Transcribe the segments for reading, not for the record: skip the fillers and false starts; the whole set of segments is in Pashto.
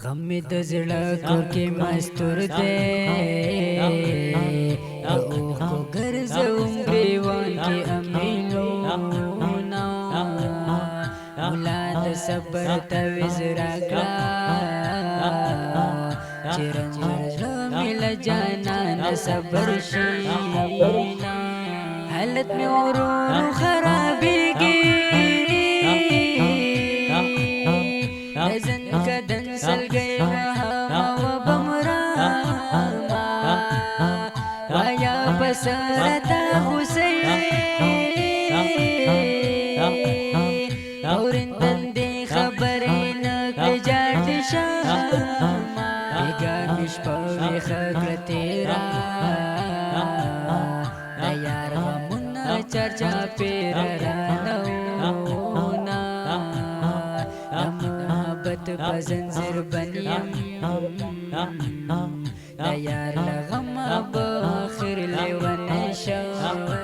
غم می د زړه کور کې مستور دی اوخ کو ګرځوم ګریوان کې امینونا مولا د صبر تعویذ راکړه چې رنځور زړه مې له جانان صبر شي حالت مې ورو خرابېږي دزن کدن سلګي وها و بمراما وایا بسرتا حسین اورندن دې خبرې نه کجات شما بیګا مشپو خکړه تیرا د یار غمونه چرچا پیر رانو بزنزیر بنیم دا یار لغم بخیر لیوان شوما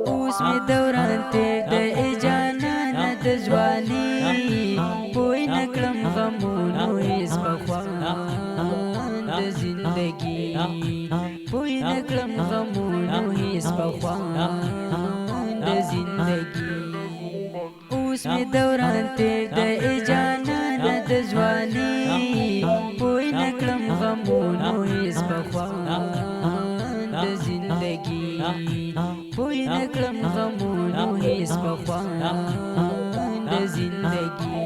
اوس می دوران تیر دا ایجانان د ځواني پوی نکړم غمونو هیڅ بخوان د زندگی پوی نکړم غمونو هیڅ بخوان د زندگی اوس می دوران تیر د ایجانان د ځواني پوی نکړم غمونو هیڅ بخوان د زندگی پوی نکړم غمونو هیڅ بخوان د زندگی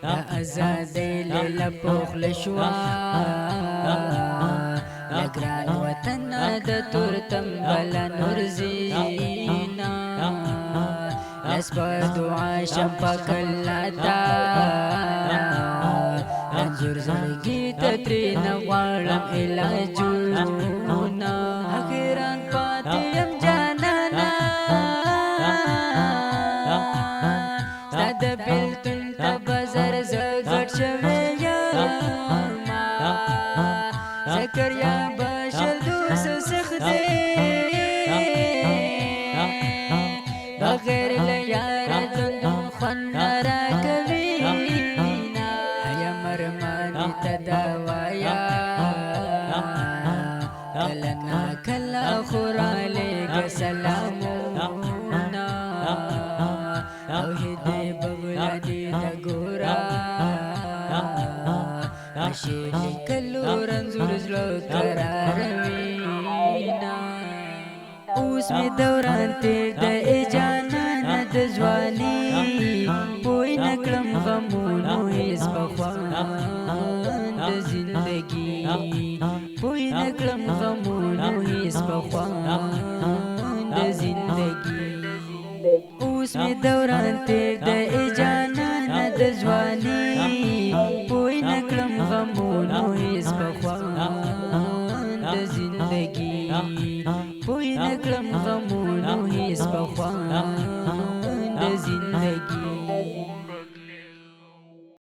دا آزادۍ لیلا پوخل شوا لګران وطن د تورتم بلا نور زینا اسپا دعا شمپا کلاتا انزور زرگی تترین غوارم علاجونا حقیران پاتیم جانانا ستاد بیلتون تبازر زگرد شویاما زکریا باشل دوس سخده بغیر لیار دندون خون نرا کوینا حیا مرمانی تداوایا کلنا کلا خورالیگ سلامونا توحید بغلا دی دگورا اشیل کلو رنزور زلو قراروینا اوس می دوران تیر د ایجانان د ځواني پوی نکړم غمونو هیڅ بخوان د زندگی پوی نکړم غمونو هیڅ بخوان د زندگی اوس می دوران تیر د ایجانان د ځواني پوی نکړم غمونو هیڅ بخوان د زندگی پوی نکړم غمونو هیڅ بخوان د زندگی